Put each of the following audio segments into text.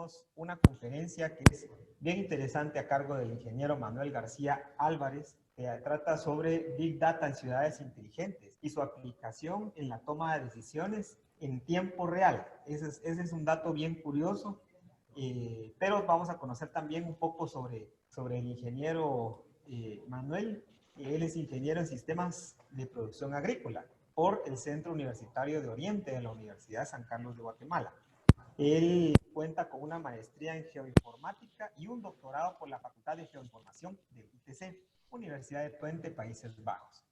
tenemos una conferencia que es bien interesante a cargo del ingeniero Manuel García Álvarez, que trata sobre Big Data en ciudades inteligentes y su aplicación en la toma de decisiones en tiempo real. Ese es un dato bien curioso, pero vamos a conocer también un poco sobre el ingeniero Manuel. Él es ingeniero en sistemas de producción agrícola por el Centro Universitario de Oriente de la Universidad de San Carlos de Guatemala. Él cuenta con una maestría en geoinformática y un doctorado por la Facultad de Geoinformación del ITC, Universidad de Twente, Países Bajos.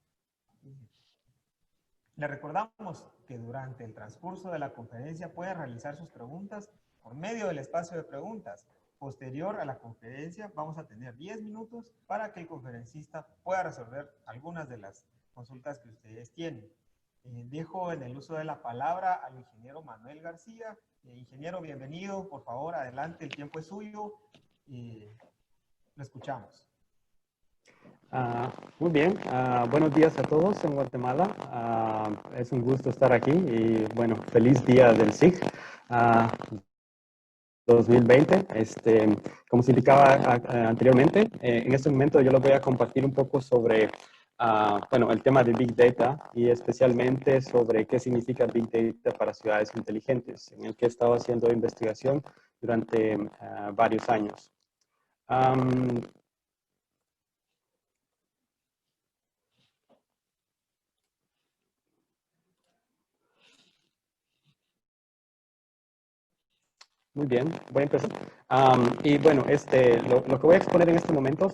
Le recordamos que durante el transcurso de la conferencia puede realizar sus preguntas por medio del espacio de preguntas. Posterior a la conferencia vamos a tener 10 minutos para que el conferencista pueda resolver algunas de las consultas que ustedes tienen. Dejo en el uso de la palabra al ingeniero Manuel García. Ingeniero, bienvenido, por favor, adelante, el tiempo es suyo. Lo escuchamos. Muy bien, buenos días a todos en Guatemala. Es un gusto estar aquí y bueno, feliz día del SIG 2020. Como se indicaba anteriormente, en este momento yo les voy a compartir un poco sobre bueno, el tema de Big Data y especialmente sobre qué significa Big Data para ciudades inteligentes, en el que he estado haciendo investigación durante varios años. Muy bien, voy a empezar. Y bueno, lo que voy a exponer en este momento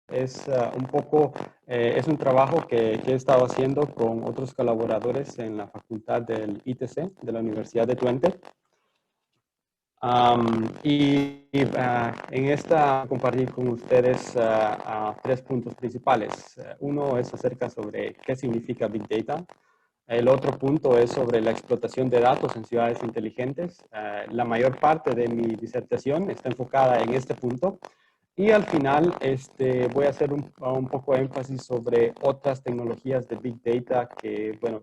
es un poco, es un trabajo que he estado haciendo con otros colaboradores en la facultad del ITC, de la Universidad de Twente. En esta compartir con ustedes 3 puntos principales. Uno es acerca sobre qué significa Big Data. El otro punto es sobre la explotación de datos en ciudades inteligentes. La mayor parte de mi disertación está enfocada en este punto. Y al final voy a hacer un poco de énfasis sobre otras tecnologías de Big Data que, bueno,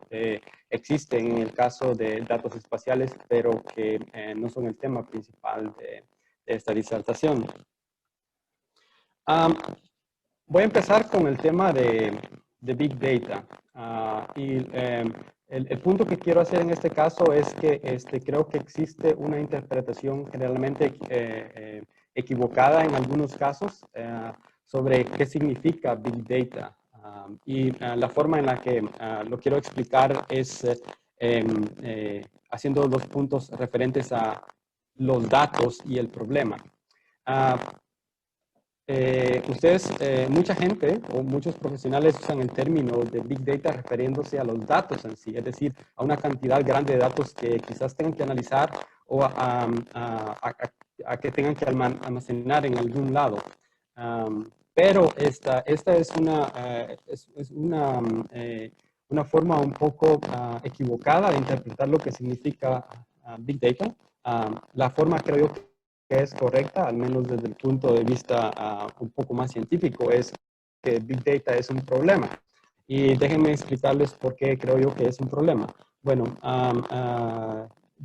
existen en el caso de datos espaciales, pero que no son el tema principal de esta disertación. Voy a empezar con el tema de Big Data. El punto que quiero hacer en este caso es que creo que existe una interpretación generalmente equivocada en algunos casos sobre qué significa Big Data. La forma en la que lo quiero explicar es haciendo los puntos referentes a los datos y el problema. Mucha gente o muchos profesionales usan el término de Big Data refiriéndose a los datos en sí, es decir, a una cantidad grande de datos que quizás tengan que analizar o a que tengan que almacenar en algún lado. Pero esta es una forma un poco equivocada de interpretar lo que significa Big Data. La forma, creo yo, que es correcta, al menos desde el punto de vista un poco más científico, es que Big Data es un problema. Y déjenme explicarles por qué creo yo que es un problema. Bueno,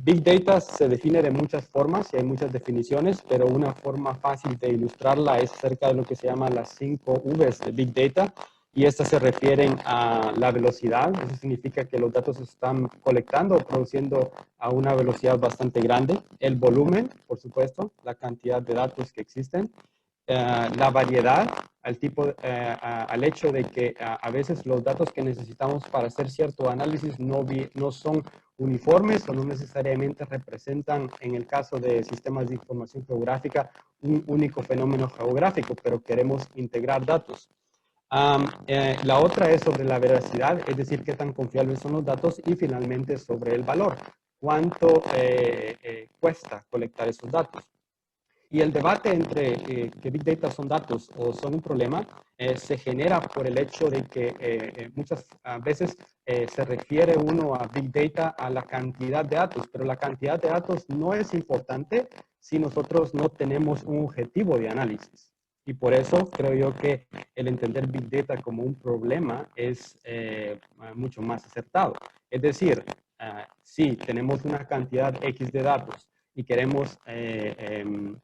Big Data se define de muchas formas y hay muchas definiciones, pero una forma fácil de ilustrarla es acerca de lo que se llama las 5 Vs de Big Data, y estas se refieren a la velocidad. Eso significa que los datos se están colectando o produciendo a una velocidad bastante grande. El volumen, por supuesto, la cantidad de datos que existen. La variedad, al hecho de que a veces los datos que necesitamos para hacer cierto análisis no son uniformes o no necesariamente representan, en el caso de sistemas de información geográfica, un único fenómeno geográfico, pero queremos integrar datos. La otra es sobre la veracidad, es decir, qué tan confiables son los datos, y finalmente sobre el valor, cuánto cuesta colectar esos datos. Y el debate entre que Big Data son datos o son un problema se genera por el hecho de que muchas veces se refiere uno a Big Data a la cantidad de datos, pero la cantidad de datos no es importante si nosotros no tenemos un objetivo de análisis. Y por eso creo yo que el entender Big Data como un problema es mucho más acertado. Es decir, si tenemos una cantidad X de datos y queremos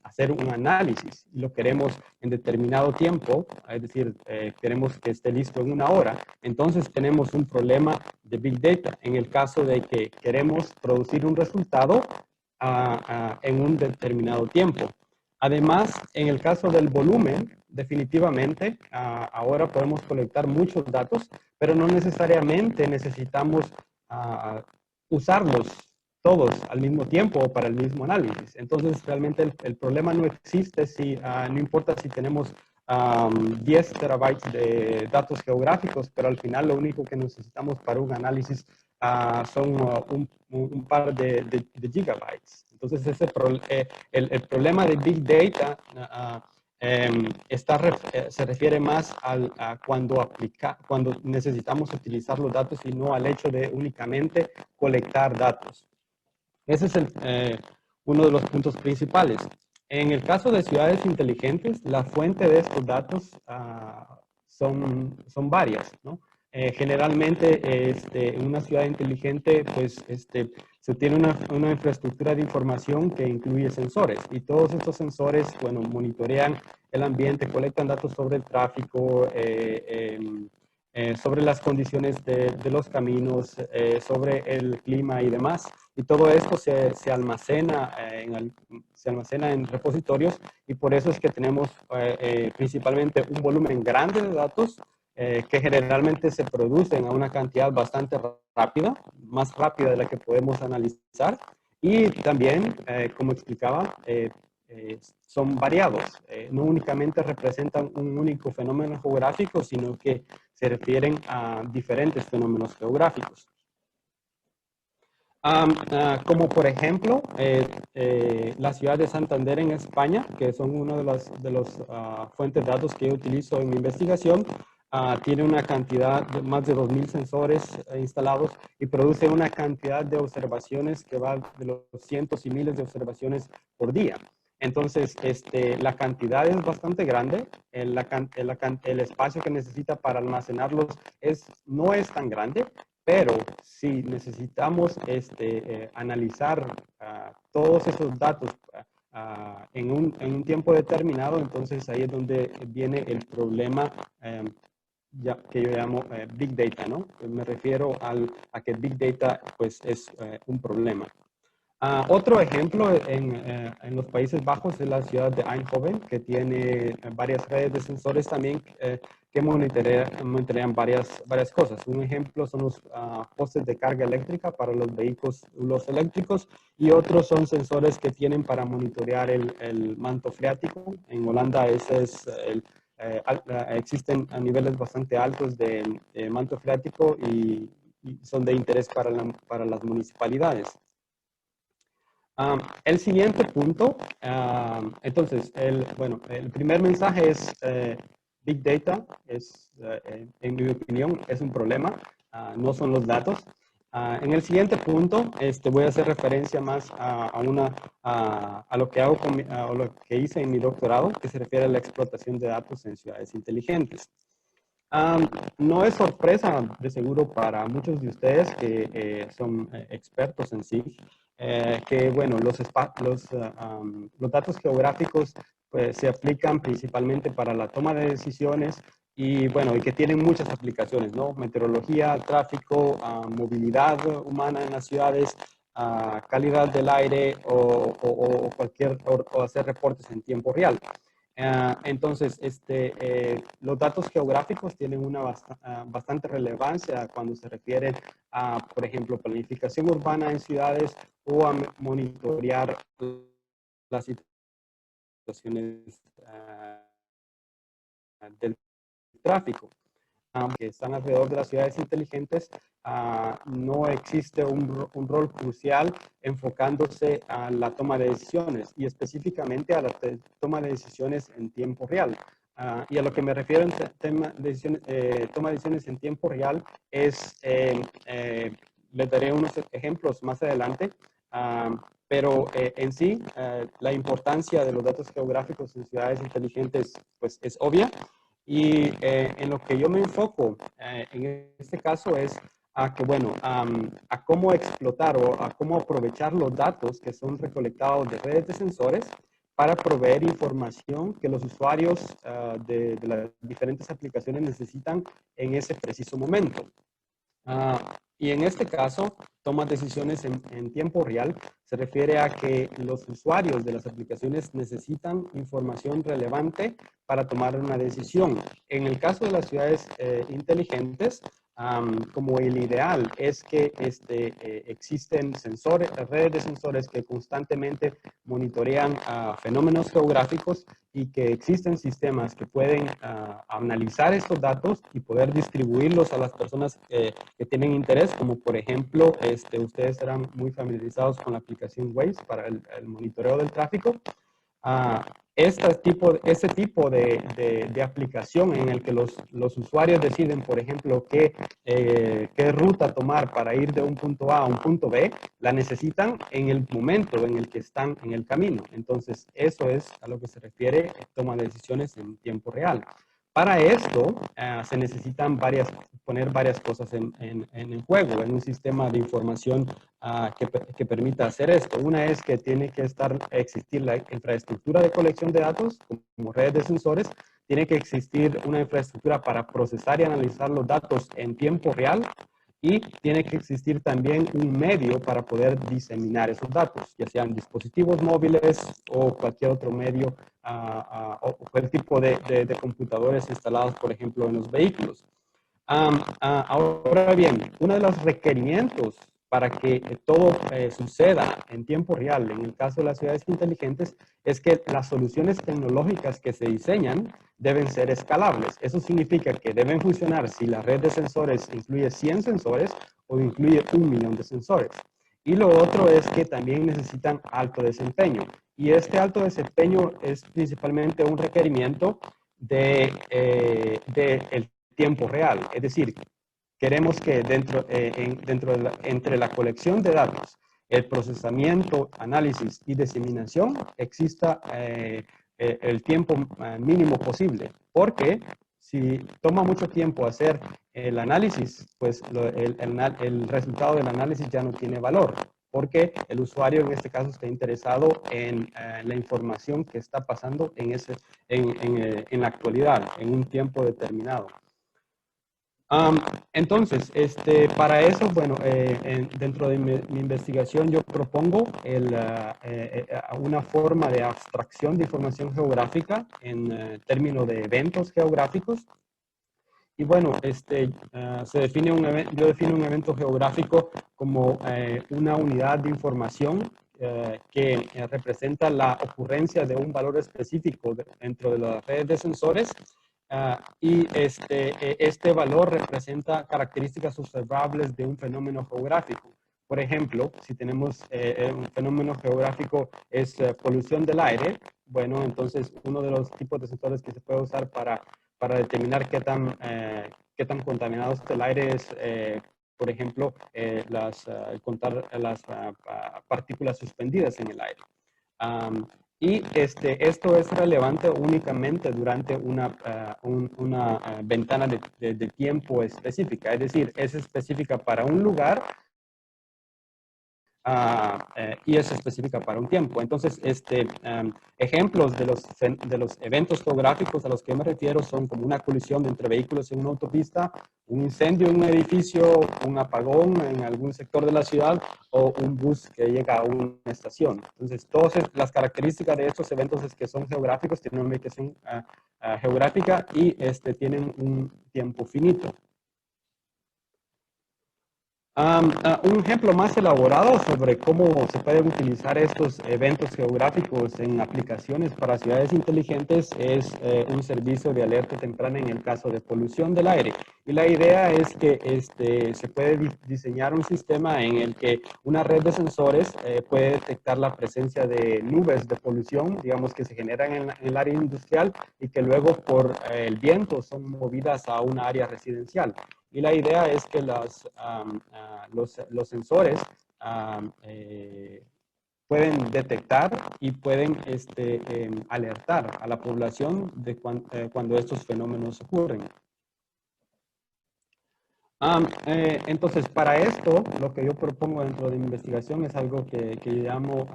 hacer un análisis y lo queremos en determinado tiempo, es decir, queremos que esté listo en 1 hora, entonces tenemos un problema de Big Data en el caso de que queremos producir un resultado en un determinado tiempo. Además, en el caso del volumen, definitivamente, ahora podemos colectar muchos datos, pero no necesariamente necesitamos usarlos todos al mismo tiempo o para el mismo análisis. Entonces, realmente el problema no existe si, no importa si tenemos 10 terabytes de datos geográficos, pero al final lo único que necesitamos para un análisis son un par de gigabytes. Entonces, el problema de Big Data se refiere más a cuando necesitamos utilizar los datos y no al hecho de únicamente colectar datos. Ese es uno de los puntos principales. En el caso de ciudades inteligentes, la fuente de estos datos son varias, ¿no? Generalmente, en una ciudad inteligente, pues, se tiene una infraestructura de información que incluye sensores. Y todos estos sensores, bueno, monitorean el ambiente, colectan datos sobre el tráfico, sobre las condiciones de los caminos, sobre el clima y demás. Y todo esto se almacena en repositorios y por eso es que tenemos principalmente un volumen grande de datos que generalmente se producen a una cantidad bastante rápida, más rápida de la que podemos analizar. Y también, como explicaba, son variados. No únicamente representan un único fenómeno geográfico, sino que se refieren a diferentes fenómenos geográficos. Como por ejemplo, la ciudad de Santander en España, que son una de las fuentes de datos que yo utilizo en mi investigación, tiene una cantidad de más de 2.000 sensores instalados y produce una cantidad de observaciones que va de los cientos y miles de observaciones por día. Entonces, la cantidad es bastante grande, el espacio que necesita para almacenarlos no es tan grande, pero si necesitamos analizar todos esos datos en un tiempo determinado, entonces ahí es donde viene el problema que yo llamo Big Data, ¿no? Me refiero a que Big Data pues, es un problema. Otro ejemplo en los Países Bajos es la ciudad de Eindhoven, que tiene varias redes de sensores también que monitorean varias cosas. Un ejemplo son los postes de carga eléctrica para los vehículos eléctricos y otros son sensores que tienen para monitorear el manto freático. En Holanda existen a niveles bastante altos de manto freático y son de interés para las municipalidades. El siguiente punto, entonces, el primer mensaje es Big Data, en mi opinión, es un problema, no son los datos. En el siguiente punto, voy a hacer referencia más a lo que hago a lo que hice en mi doctorado, que se refiere a la explotación de datos en ciudades inteligentes. No es sorpresa, de seguro, para muchos de ustedes que son expertos en sí, que, bueno, los datos geográficos pues, se aplican principalmente para la toma de decisiones y, bueno, y que tienen muchas aplicaciones, ¿no? Meteorología, tráfico, movilidad humana en las ciudades, calidad del aire o hacer reportes en tiempo real. Entonces, los datos geográficos tienen una bastante relevancia cuando se refiere a, por ejemplo, planificación urbana en ciudades o a monitorear las situaciones del tráfico. Aunque están alrededor de las ciudades inteligentes, no existe un rol crucial enfocándose a la toma de decisiones y específicamente a la toma de decisiones en tiempo real. Y a lo que me refiero en toma de decisiones en tiempo real es, les daré unos ejemplos más adelante, pero en sí, la importancia de los datos geográficos en ciudades inteligentes pues, es obvia. Y en lo que yo me enfoco en este caso es bueno, a cómo explotar o a cómo aprovechar los datos que son recolectados de redes de sensores para proveer información que los usuarios de las diferentes aplicaciones necesitan en ese preciso momento. Y en este caso, toma decisiones en tiempo real. Se refiere a que los usuarios de las aplicaciones necesitan información relevante para tomar una decisión. En el caso de las ciudades inteligentes, como el ideal es que existen sensores, redes de sensores que constantemente monitorean fenómenos geográficos y que existen sistemas que pueden analizar estos datos y poder distribuirlos a las personas que tienen interés, como por ejemplo, ustedes serán muy familiarizados con la aplicación Waze para el monitoreo del tráfico. Ese tipo de aplicación en el que los usuarios deciden, por ejemplo, qué ruta tomar para ir de un punto A a un punto B, la necesitan en el momento en el que están en el camino. Entonces, eso es a lo que se refiere toma de decisiones en tiempo real. Para esto, se necesitan poner varias cosas en juego, en un sistema de información que permita hacer esto. Una es que tiene que existir la infraestructura de colección de datos, como redes de sensores. Tiene que existir una infraestructura para procesar y analizar los datos en tiempo real. Y tiene que existir también un medio para poder diseminar esos datos, ya sean dispositivos móviles o cualquier otro medio o cualquier tipo de computadores instalados, por ejemplo, en los vehículos. Ahora bien, uno de los requerimientos para que todo suceda en tiempo real, en el caso de las ciudades inteligentes, es que las soluciones tecnológicas que se diseñan deben ser escalables. Eso significa que deben funcionar si la red de sensores incluye 100 sensores o incluye 1.000.000 de sensores. Y lo otro es que también necesitan alto desempeño. Y este alto desempeño es principalmente un requerimiento del tiempo real. Es decir, queremos que entre la colección de datos, el procesamiento, análisis y diseminación exista el tiempo mínimo posible. Porque si toma mucho tiempo hacer el análisis, pues el resultado del análisis ya no tiene valor. Porque el usuario en este caso está interesado en la información que está pasando en la actualidad, en un tiempo determinado. Entonces, para eso, bueno, dentro de mi investigación yo propongo una forma de abstracción de información geográfica en términos de eventos geográficos. Y bueno, yo defino un evento geográfico como una unidad de información que representa la ocurrencia de un valor específico dentro de las redes de sensores. Y este valor representa características observables de un fenómeno geográfico. Por ejemplo, si tenemos un fenómeno geográfico es polución del aire, bueno, entonces uno de los tipos de sensores que se puede usar para determinar qué tan contaminado es el aire es, por ejemplo, contar las partículas suspendidas en el aire. Y esto es relevante únicamente durante una ventana de tiempo específica, es decir, es específica para un lugar y es específica para un tiempo. Entonces, ejemplos de los eventos geográficos a los que me refiero son como una colisión entre vehículos en una autopista, un incendio en un edificio, un apagón en algún sector de la ciudad o un bus que llega a una estación. Entonces, todas las características de estos eventos es que son geográficos, tienen una ubicación geográfica y tienen un tiempo finito. Un ejemplo más elaborado sobre cómo se pueden utilizar estos eventos geográficos en aplicaciones para ciudades inteligentes es un servicio de alerta temprana en el caso de polución del aire. Y la idea es que se puede diseñar un sistema en el que una red de sensores puede detectar la presencia de nubes de polución, digamos, que se generan en el área industrial y que luego por el viento son movidas a una área residencial. Y la idea es que los sensores pueden detectar y pueden alertar a la población de cuando estos fenómenos ocurren. Entonces, para esto, lo que yo propongo dentro de mi investigación es algo que yo llamo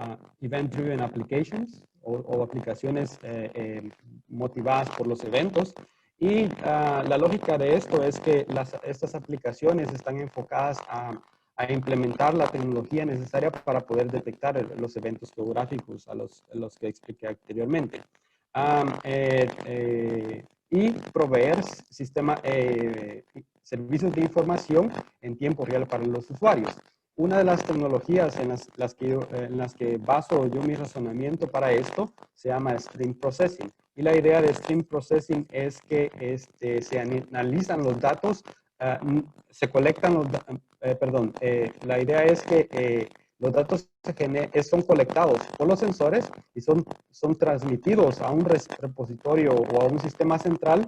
Event-Driven Applications o aplicaciones motivadas por los eventos. Y la lógica de esto es que estas aplicaciones están enfocadas a implementar la tecnología necesaria para poder detectar los eventos geográficos a los que expliqué anteriormente. Y proveer servicios de información en tiempo real para los usuarios. Una de las tecnologías en las que baso yo mi razonamiento para esto se llama Stream Processing. Y la idea de Stream Processing es que se analizan los datos, se colectan los la idea es que los datos son colectados por los sensores y son transmitidos a un repositorio o a un sistema central,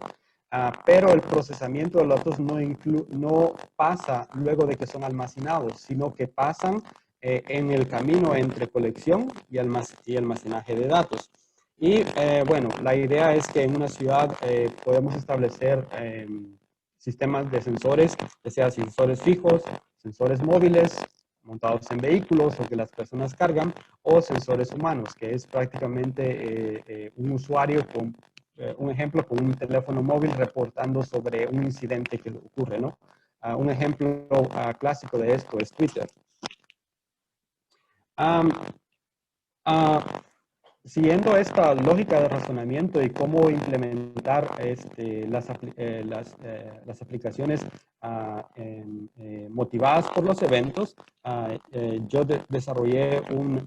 pero el procesamiento de los datos no pasa luego de que son almacenados, sino que pasan en el camino entre colección y almacenaje de datos. Y bueno, la idea es que en una ciudad podemos establecer sistemas de sensores, ya sea sensores fijos, sensores móviles, montados en vehículos o que las personas cargan, o sensores humanos, que es prácticamente un usuario con un ejemplo con un teléfono móvil reportando sobre un incidente que ocurre, ¿no? Un ejemplo clásico de esto es Twitter. Siguiendo esta lógica de razonamiento y cómo implementar las aplicaciones motivadas por los eventos, yo desarrollé un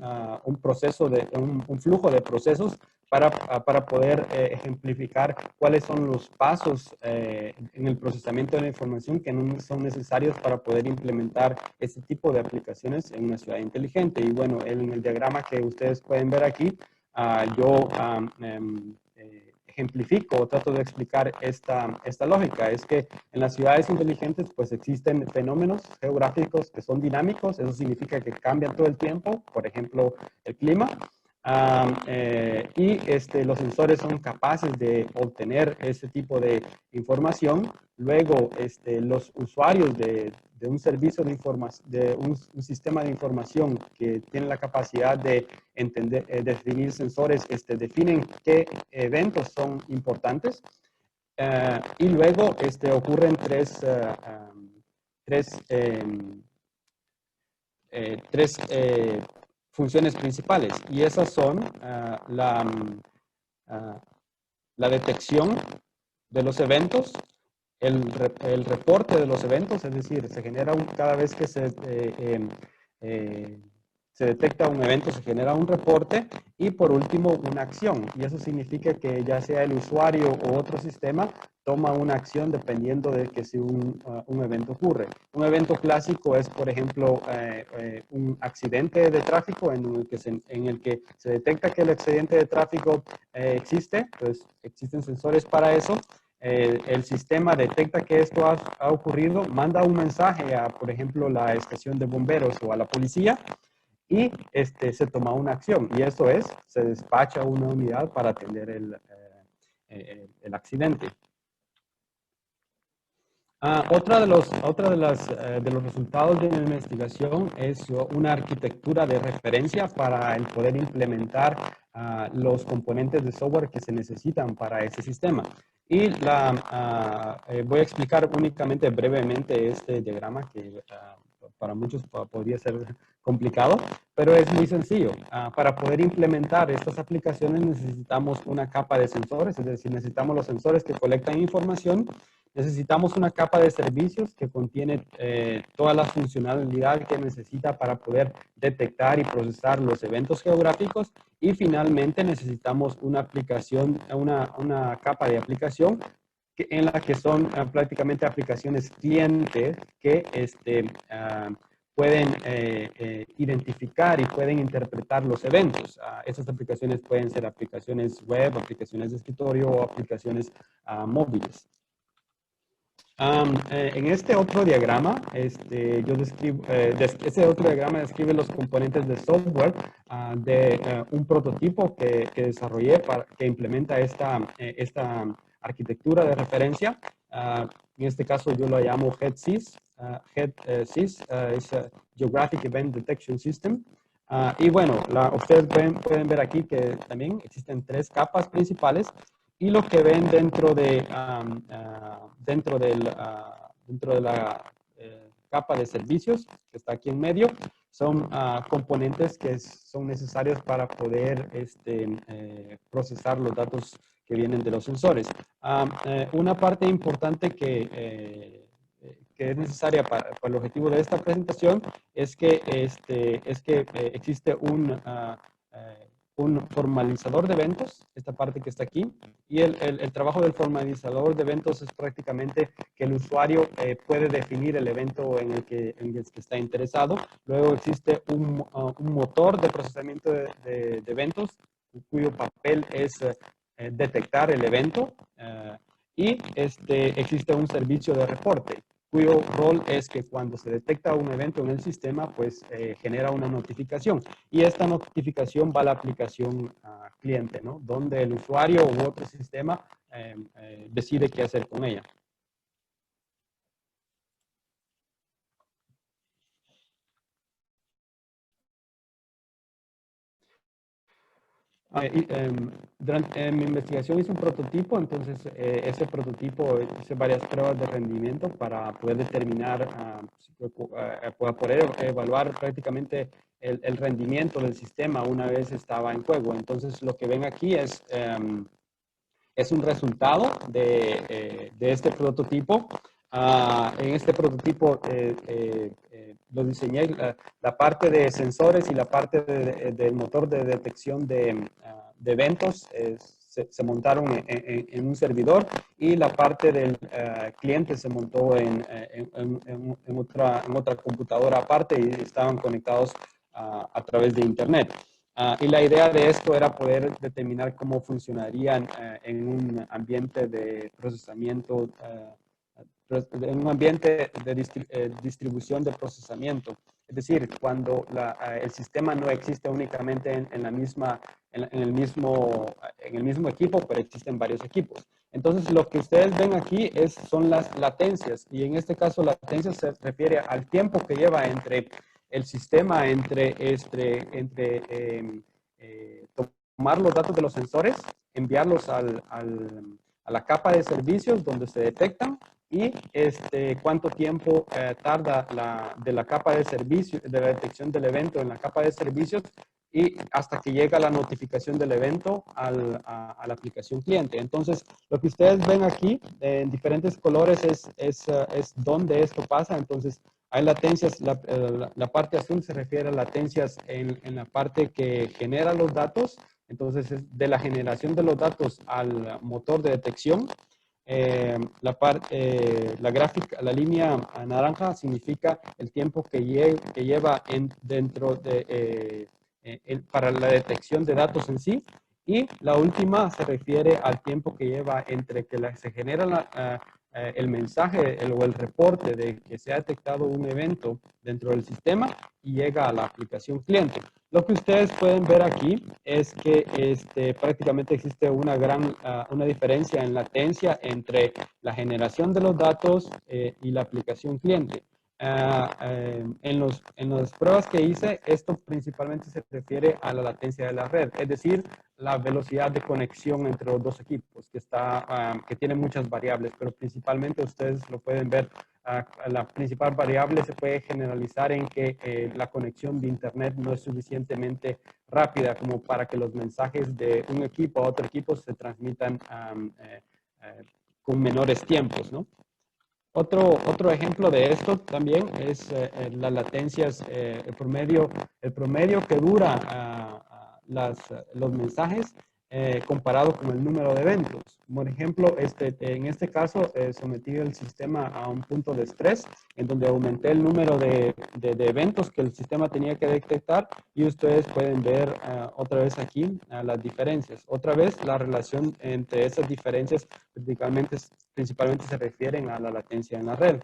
flujo de procesos para poder ejemplificar cuáles son los pasos en el procesamiento de la información que son necesarios para poder implementar este tipo de aplicaciones en una ciudad inteligente. Y bueno, en el diagrama que ustedes pueden ver aquí, yo ejemplifico o trato de explicar esta lógica. Es que en las ciudades inteligentes pues existen fenómenos geográficos que son dinámicos. Eso significa que cambian todo el tiempo, por ejemplo, el clima. Y los sensores son capaces de obtener ese tipo de información. Luego, los usuarios de un servicio de información, de un sistema de información que tiene la capacidad de definir sensores, definen qué eventos son importantes. Y luego ocurren tres funciones principales, y esas son la detección de los eventos, el reporte de los eventos, es decir, se genera cada vez que se detecta un evento, se genera un reporte, y por último una acción, y eso significa que ya sea el usuario o otro sistema toma una acción dependiendo de que si un evento ocurre. Un evento clásico es, por ejemplo, un accidente de tráfico en el que se detecta que el accidente de tráfico existe, pues existen sensores para eso. El sistema detecta que esto ha ocurrido, manda un mensaje a, por ejemplo, la estación de bomberos o a la policía, y se toma una acción, y eso es, se despacha una unidad para atender el accidente. Otra de los resultados de mi investigación es una arquitectura de referencia para el poder implementar los componentes de software que se necesitan para ese sistema. Y voy a explicar únicamente brevemente este diagrama que para muchos podría ser complicado, pero es muy sencillo. Para poder implementar estas aplicaciones necesitamos una capa de sensores, es decir, necesitamos los sensores que colectan información. Necesitamos una capa de servicios que contiene toda la funcionalidad que necesita para poder detectar y procesar los eventos geográficos. Y finalmente necesitamos una aplicación, una capa de aplicación en la que son prácticamente aplicaciones clientes que pueden identificar y pueden interpretar los eventos. Esas aplicaciones pueden ser aplicaciones web, aplicaciones de escritorio o aplicaciones móviles. En este otro diagrama, yo describo, este otro diagrama describe los componentes de software de un prototipo que desarrollé que implementa esta arquitectura de referencia. En este caso yo lo llamo HEDSYS. HEDSYS es Geographic Event Detection System. Y bueno, ustedes pueden ver aquí que también existen 3 capas principales, y lo que ven dentro de la capa de servicios, que está aquí en medio, son componentes que son necesarios para poder procesar los datos que vienen de los sensores. Una parte importante que es necesaria para el objetivo de esta presentación es que existe un formalizador de eventos, esta parte que está aquí, y el trabajo del formalizador de eventos es prácticamente que el usuario puede definir el evento en el que está interesado. Luego existe un motor de procesamiento de eventos, cuyo papel es detectar el evento, y existe un servicio de reporte, cuyo rol es que cuando se detecta un evento en el sistema, pues genera una notificación. Y esta notificación va a la aplicación cliente, ¿no? Donde el usuario u otro sistema decide qué hacer con ella. Durante mi investigación hice un prototipo, entonces ese prototipo hice varias pruebas de rendimiento para poder determinar, para poder evaluar prácticamente el rendimiento del sistema una vez estaba en juego. Entonces lo que ven aquí es un resultado de este prototipo. En este prototipo lo diseñé, la parte de sensores y la parte del motor de detección de eventos se montaron en un servidor, y la parte del cliente se montó en otra computadora aparte, y estaban conectados a través de internet. Y la idea de esto era poder determinar cómo funcionarían en un ambiente de procesamiento, en un ambiente de distribución de procesamiento. Es decir, cuando el sistema no existe únicamente en el mismo equipo, pero existen varios equipos. Entonces, lo que ustedes ven aquí son las latencias, y en este caso, latencia se refiere al tiempo que lleva entre el sistema, tomar los datos de los sensores, enviarlos a la capa de servicios donde se detectan, y cuánto tiempo tarda de la capa de servicios, de la detección del evento en la capa de servicios, y hasta que llega la notificación del evento a la aplicación cliente. Entonces, lo que ustedes ven aquí en diferentes colores es donde esto pasa. Entonces, hay latencias, la parte azul se refiere a latencias en la parte que genera los datos. Entonces, es de la generación de los datos al motor de detección. La gráfica, la línea naranja significa el tiempo que lleva para la detección de datos en sí, y la última se refiere al tiempo que lleva entre que se genera el mensaje o el reporte de que se ha detectado un evento dentro del sistema y llega a la aplicación cliente. Lo que ustedes pueden ver aquí es que prácticamente existe una diferencia en latencia entre la generación de los datos y la aplicación cliente. En las pruebas que hice, esto principalmente se refiere a la latencia de la red, es decir, la velocidad de conexión entre los dos equipos, que tiene muchas variables, pero principalmente ustedes lo pueden ver. La principal variable se puede generalizar en que la conexión de internet no es suficientemente rápida como para que los mensajes de un equipo a otro equipo se transmitan con menores tiempos, ¿no? Otro ejemplo de esto también es las latencias, el promedio que dura los mensajes comparado con el número de eventos. Por ejemplo, en este caso sometí el sistema a un punto de estrés en donde aumenté el número de eventos que el sistema tenía que detectar, y ustedes pueden ver otra vez aquí las diferencias. Otra vez la relación entre esas diferencias principalmente se refieren a la latencia en la red.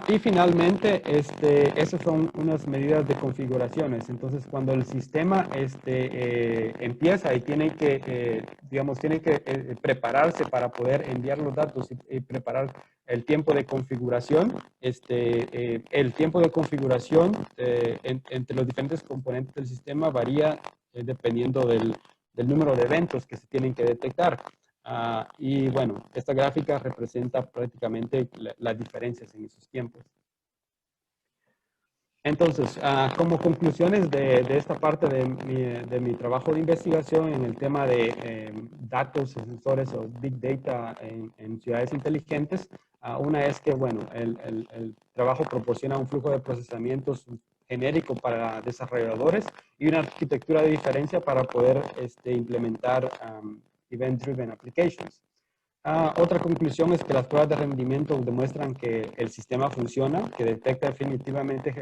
Y finalmente, esas son unas medidas de configuraciones. Entonces, cuando el sistema empieza y tiene que, digamos, tiene que prepararse para poder enviar los datos y preparar el tiempo de configuración, el tiempo de configuración entre los diferentes componentes del sistema varía dependiendo del número de eventos que se tienen que detectar. Y bueno, esta gráfica representa prácticamente las diferencias en esos tiempos. Entonces, como conclusiones de esta parte de mi trabajo de investigación en el tema de datos, sensores o Big Data en ciudades inteligentes, una es que, bueno, el trabajo proporciona un flujo de procesamientos genérico para desarrolladores y una arquitectura de diferencia para poder implementar event-driven applications. Otra conclusión es que las pruebas de rendimiento demuestran que el sistema funciona, que detecta definitivamente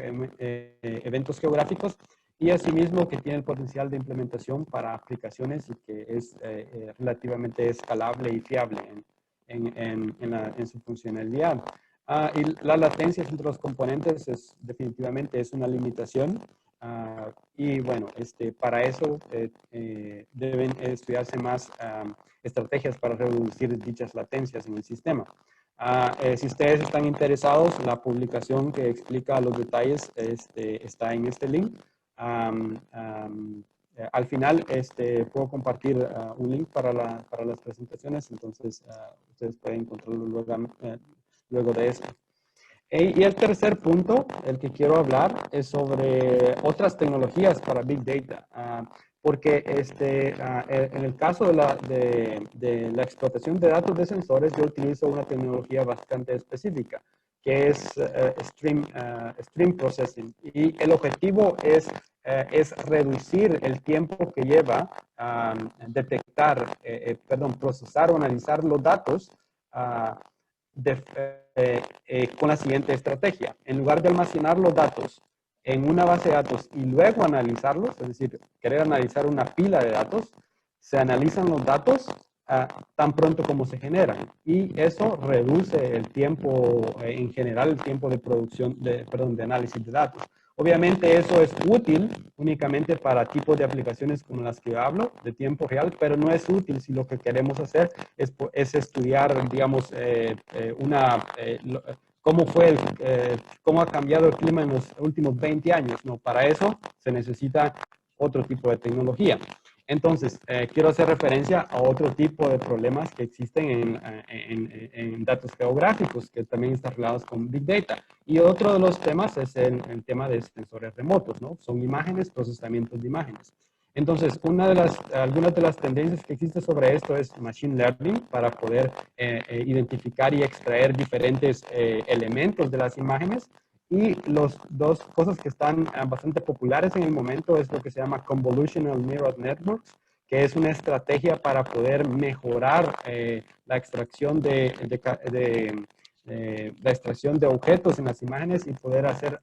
eventos geográficos y asimismo que tiene el potencial de implementación para aplicaciones y que es relativamente escalable y fiable en su funcionalidad. Y la latencia entre los componentes definitivamente es una limitación. Y bueno, para eso deben estudiarse más estrategias para reducir dichas latencias en el sistema. Si ustedes están interesados, la publicación que explica los detalles está en este link. Al final puedo compartir un link para las presentaciones, entonces ustedes pueden encontrarlo luego de esto. Y el tercer punto, el que quiero hablar, es sobre otras tecnologías para Big Data. Porque en el caso de la explotación de datos de sensores, yo utilizo una tecnología bastante específica, que es Stream Processing. Y el objetivo es reducir el tiempo que lleva procesar o analizar los datos con la siguiente estrategia. En lugar de almacenar los datos en una base de datos y luego analizarlos, es decir, querer analizar una pila de datos, se analizan los datos tan pronto como se generan. Y eso reduce el tiempo, en general, el tiempo de producción, de análisis de datos. Obviamente eso es útil únicamente para tipos de aplicaciones como las que hablo, de tiempo real, pero no es útil si lo que queremos hacer es estudiar, digamos, cómo ha cambiado el clima en los últimos 20 años. No, para eso se necesita otro tipo de tecnología. Entonces, quiero hacer referencia a otro tipo de problemas que existen en datos geográficos, que también están relacionados con Big Data. Y otro de los temas es el tema de sensores remotos, ¿no? Son imágenes, procesamientos de imágenes. Entonces, algunas de las tendencias que existen sobre esto es Machine Learning para poder identificar y extraer diferentes elementos de las imágenes. Y las dos cosas que están bastante populares en el momento es lo que se llama Convolutional Neural Networks, que es una estrategia para poder mejorar la extracción la extracción de objetos en las imágenes y poder hacer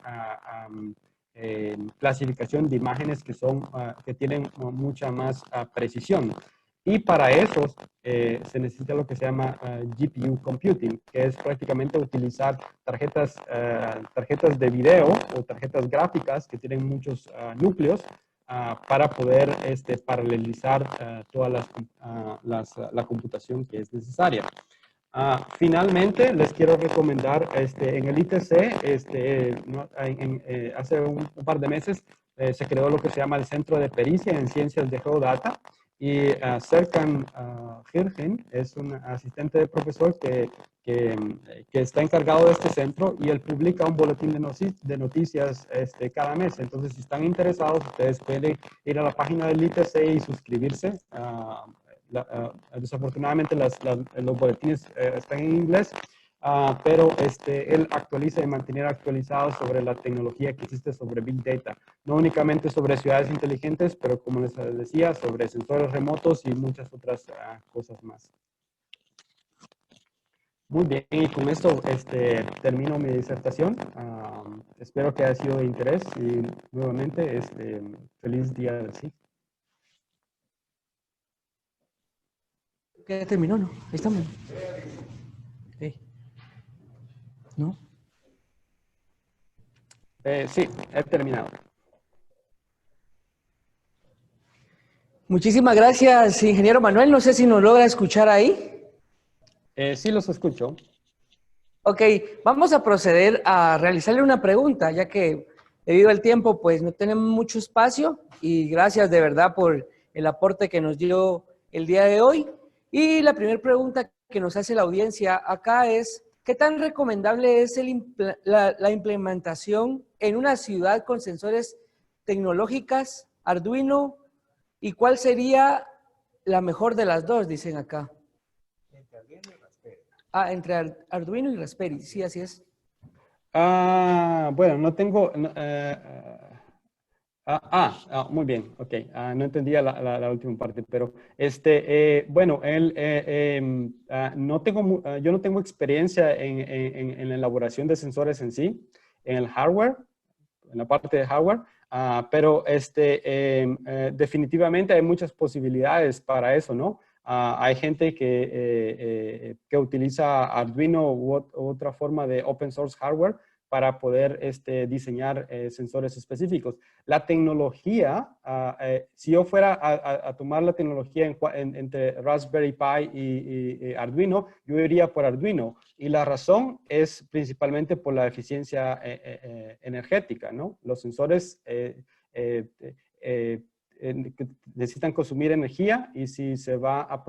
clasificación de imágenes que tienen mucha más precisión. Y para eso se necesita lo que se llama GPU Computing, que es prácticamente utilizar tarjetas de video o tarjetas gráficas que tienen muchos núcleos para poder paralelizar toda la computación que es necesaria. Finalmente, les quiero recomendar en el ITC, hace un par de meses se creó lo que se llama el Centro de Pericia en Ciencias de Geodata y Serkan Hirgin es un asistente de profesor que está encargado de este centro y él publica un boletín de noticias cada mes. Entonces, si están interesados, ustedes pueden ir a la página del ITC y suscribirse. Desafortunadamente los boletines están en inglés, pero él actualiza y mantiene actualizado sobre la tecnología que existe sobre Big Data. No únicamente sobre ciudades inteligentes, pero como les decía, sobre sensores remotos y muchas otras cosas más. Muy bien, y con esto termino mi disertación. Espero que haya sido de interés y nuevamente feliz día del sí. ¿Qué terminó? ¿No? Ahí estamos. ¿No? Sí, he terminado. Muchísimas gracias, ingeniero Manuel. No sé si nos logra escuchar ahí. Sí, los escucho. Ok, vamos a proceder a realizarle una pregunta, ya que debido al tiempo, pues no tenemos mucho espacio y gracias de verdad por el aporte que nos dio el día de hoy. Y la primera pregunta que nos hace la audiencia acá es, ¿qué tan recomendable es la implementación en una ciudad con sensores tecnológicas, Arduino, y cuál sería la mejor de las dos, dicen acá? Entre Arduino y Raspberry. Ah, entre Arduino y Raspberry, sí, así es. Bueno, no tengo... muy bien, ok. No entendía la última parte, pero bueno, yo no tengo experiencia en la elaboración de sensores en sí, en el hardware, en la parte de hardware, pero definitivamente hay muchas posibilidades para eso, ¿no? Hay gente que utiliza Arduino u otra forma de open source hardware para poder diseñar sensores específicos. La tecnología, si yo fuera a tomar la tecnología entre Raspberry Pi y Arduino, yo iría por Arduino. Y la razón es principalmente por la eficiencia energética, ¿no? Los sensores necesitan consumir energía y si se va a...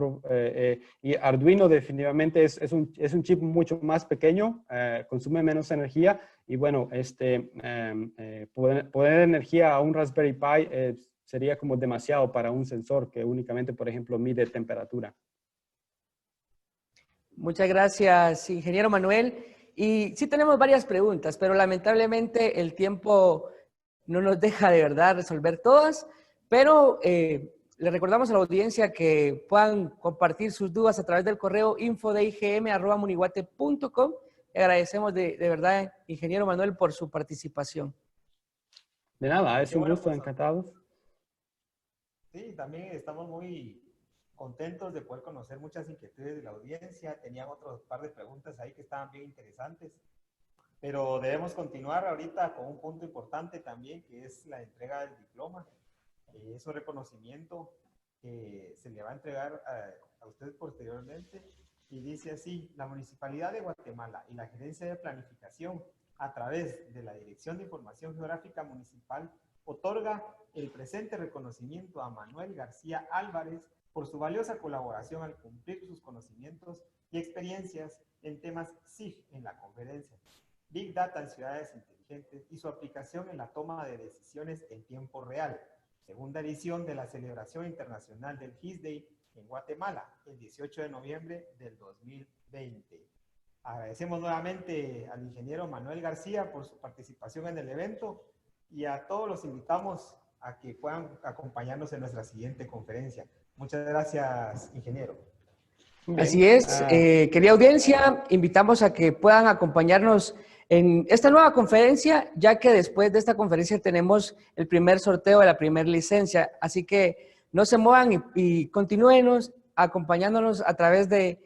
y Arduino definitivamente es un chip mucho más pequeño, consume menos energía y bueno, poner energía a un Raspberry Pi sería como demasiado para un sensor que únicamente, por ejemplo, mide temperatura. Muchas gracias, ingeniero Manuel. Y sí tenemos varias preguntas, pero lamentablemente el tiempo no nos deja de verdad resolver todas. Pero le recordamos a la audiencia que puedan compartir sus dudas a través del correo info@munihuate.com. Le agradecemos de verdad, ingeniero Manuel, por su participación. De nada, es un Bueno, gusto, pues, encantados. Sí, también estamos muy contentos de poder conocer muchas inquietudes de la audiencia. Tenían otro par de preguntas ahí que estaban bien interesantes. Pero debemos continuar ahorita con un punto importante también, que es la entrega del diploma. Es un reconocimiento que se le va a entregar a usted posteriormente y dice así: la Municipalidad de Guatemala y la Gerencia de Planificación, a través de la Dirección de Información Geográfica Municipal, otorga el presente reconocimiento a Manuel García Álvarez por su valiosa colaboración al cumplir sus conocimientos y experiencias en temas SIG en la conferencia Big Data en Ciudades Inteligentes y su aplicación en la toma de decisiones en tiempo real, segunda edición de la celebración internacional del His Day en Guatemala, el 18 de noviembre del 2020. Agradecemos nuevamente al ingeniero Manuel García por su participación en el evento y a todos los invitamos a que puedan acompañarnos en nuestra siguiente conferencia. Muchas gracias, ingeniero. Bien. Así es, querida audiencia, invitamos a que puedan acompañarnos en esta nueva conferencia, ya que después de esta conferencia tenemos el primer sorteo de la primera licencia. Así que no se muevan y continúenos acompañándonos a través de